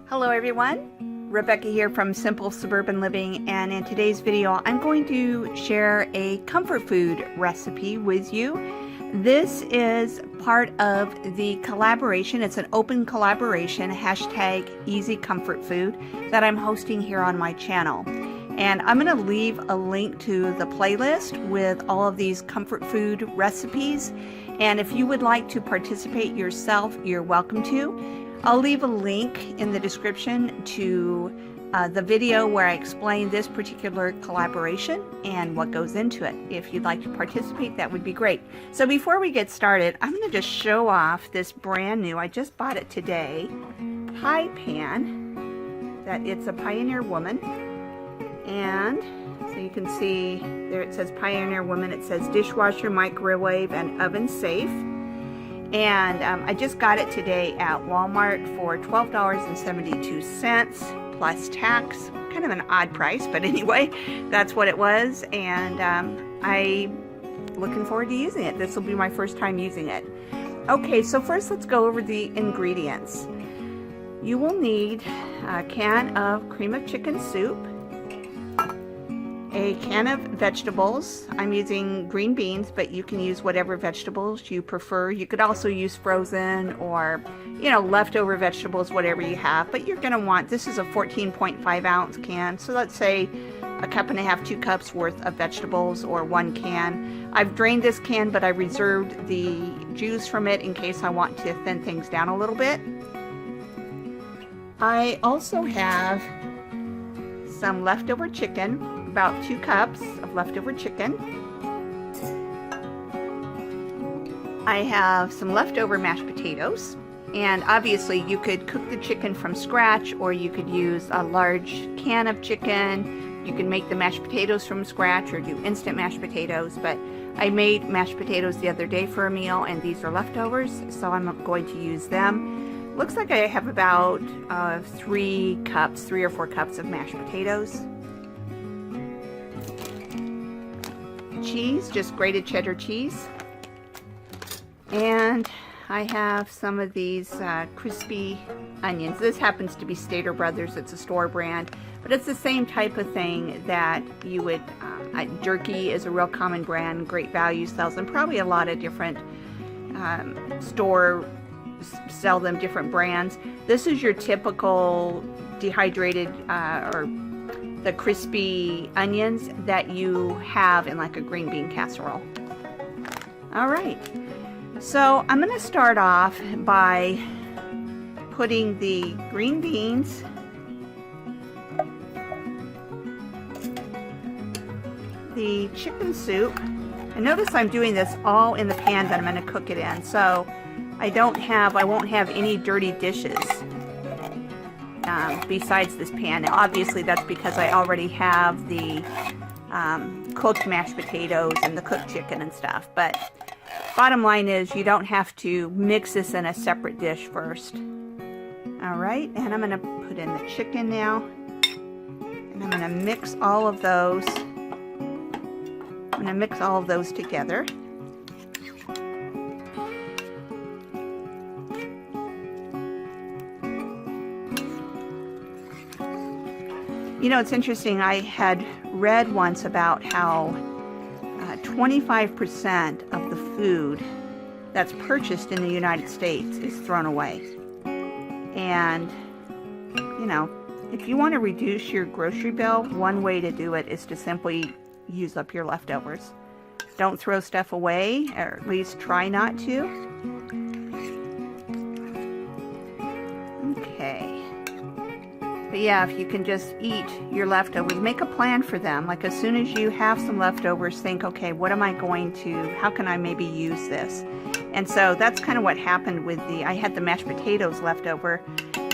Hello everyone, Rebecca here from Simple Suburban Living, and in today's video I'm going to share a comfort food recipe with you. This is part of the collaboration. It's an open collaboration, hashtag Easy Comfort Food, that I'm hosting here on my channel. And I'm going to leave a link to the playlist with all of these comfort food recipes. And if you would like to participate yourself, you're welcome to. I'll leave a link in the description to the video where I explain this particular collaboration and what goes into it. If you'd like to participate, that would be great. So before we get started, I'm going to just show off this brand new, I just bought it today, pie pan. That it's a Pioneer Woman. And so you can see there it says Pioneer Woman. It says dishwasher, microwave, and oven safe. And I just got it today at Walmart for $12.72 plus tax. Kind of an odd price, but anyway, that's what it was. And I'm looking forward to using it. This will be my first time using it. Okay, so first let's go over the ingredients. You will need a can of cream of chicken soup, a can of vegetables. I'm using green beans, but you can use whatever vegetables you prefer. You could also use frozen or, you know, leftover vegetables, whatever you have. But you're going to want, this is a 14.5 ounce can. So let's say a cup and a half, 2 cups worth of vegetables, or 1 can. I've drained this can, but I reserved the juice from it in case I want to thin things down a little bit. I also have some leftover chicken. About 2 cups of leftover chicken. I have some leftover mashed potatoes, and obviously you could cook the chicken from scratch, or you could use a large can of chicken. You can make the mashed potatoes from scratch or do instant mashed potatoes, but I made mashed potatoes the other day for a meal, and these are leftovers, so I'm going to use them. Looks like I have about 3 or 4 cups of mashed potatoes. Cheese, just grated cheddar cheese, and I have some of these crispy onions. This happens to be Stater Brothers. It's a store brand, but it's the same type of thing that you would jerky is a real common brand. Great Value sells them. Probably a lot of different stores sell them, different brands. This is your typical dehydrated or the crispy onions that you have in like a green bean casserole. All right, so I'm going to start off by putting the green beans, the chicken soup, and notice I'm doing this all in the pan that I'm going to cook it in, so I won't have any dirty dishes besides this pan. Now, obviously that's because I already have the cooked mashed potatoes and the cooked chicken and stuff, but bottom line is you don't have to mix this in a separate dish first. All right, and I'm going to put in the chicken now, and I'm going to mix all of those. I'm going to mix all of those together. You know, it's interesting, I had read once about how 25% of the food that's purchased in the United States is thrown away. And, you know, if you want to reduce your grocery bill, one way to do it is to simply use up your leftovers. Don't throw stuff away, or at least try not to. Okay. But yeah, if you can just eat your leftovers, make a plan for them. Like as soon as you have some leftovers, think, okay, what am I going to, how can I maybe use this? And so that's kind of what happened with I had the mashed potatoes left over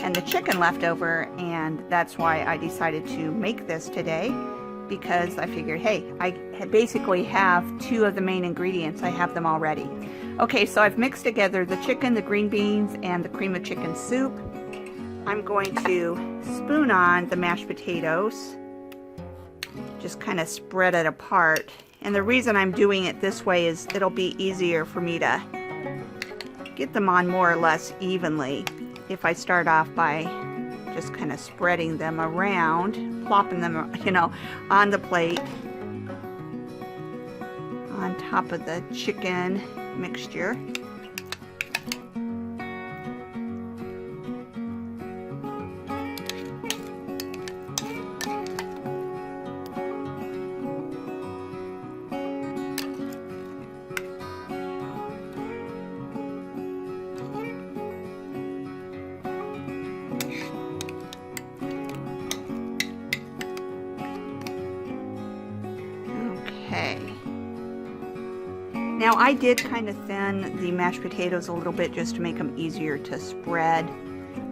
and the chicken left over, and that's why I decided to make this today, because I figured, hey, I basically have 2 of the main ingredients. I have them already. Okay, so I've mixed together the chicken, the green beans, and the cream of chicken soup. I'm going to spoon on the mashed potatoes, just kind of spread it apart. And the reason I'm doing it this way is it'll be easier for me to get them on more or less evenly if I start off by just kind of spreading them around, plopping them, you know, on the plate on top of the chicken mixture. Okay. Now I did kind of thin the mashed potatoes a little bit just to make them easier to spread.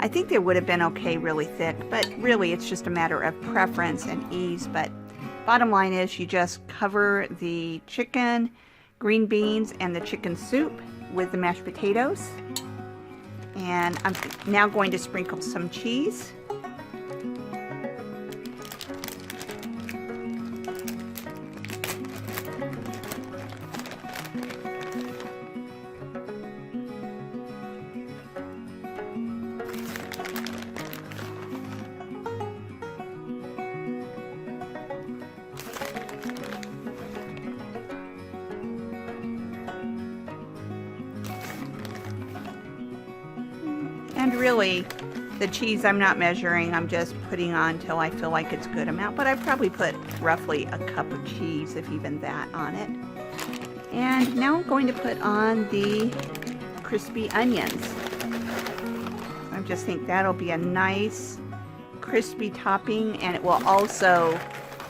I think they would have been okay really thick, but really it's just a matter of preference and ease. But bottom line is you just cover the chicken, green beans, and the chicken soup with the mashed potatoes. And I'm now going to sprinkle some cheese. And really, the cheese I'm not measuring, I'm just putting on till I feel like it's a good amount, but I probably put roughly a cup of cheese, if even that, on it. And now I'm going to put on the crispy onions. I just think that'll be a nice crispy topping, and it will also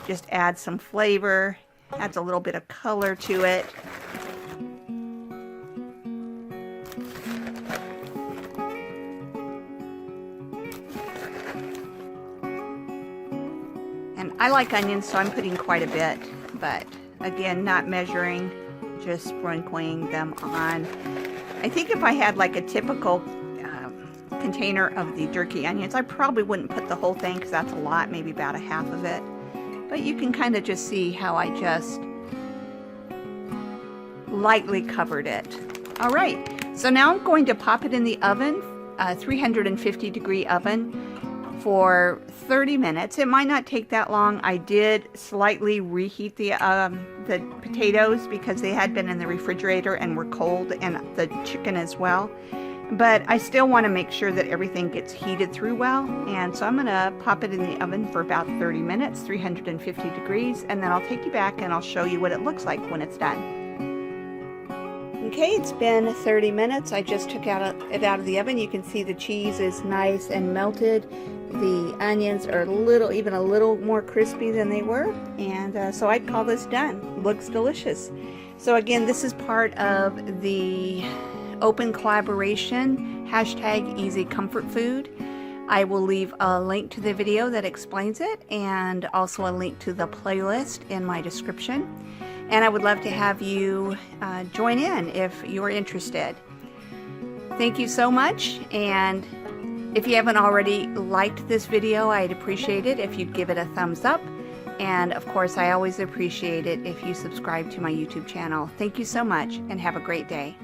just add some flavor, adds a little bit of color to it. And I like onions, so I'm putting quite a bit, but again, not measuring, just sprinkling them on. I think if I had like a typical container of the jerky onions, I probably wouldn't put the whole thing because that's a lot, maybe about a half of it. But you can kind of just see how I just lightly covered it. All right, so now I'm going to pop it in the oven, 350-degree oven, for 30 minutes. It might not take that long. I did slightly reheat the potatoes because they had been in the refrigerator and were cold, and the chicken as well. But I still want to make sure that everything gets heated through well, and so I'm going to pop it in the oven for about 30 minutes, 350 degrees, and then I'll take you back and I'll show you what it looks like when it's done. Okay, it's been 30 minutes. I just took it out of the oven. You can see the cheese is nice and melted. The onions are even a little more crispy than they were, and so I'd call this done. Looks delicious. So again, this is part of the open collaboration #EasyComfortFood. I will leave a link to the video that explains it, and also a link to the playlist in my description. And I would love to have you join in if you're interested. Thank you so much, and if you haven't already liked this video, I'd appreciate it if you'd give it a thumbs up. And of course, I always appreciate it if you subscribe to my YouTube channel. Thank you so much, and have a great day.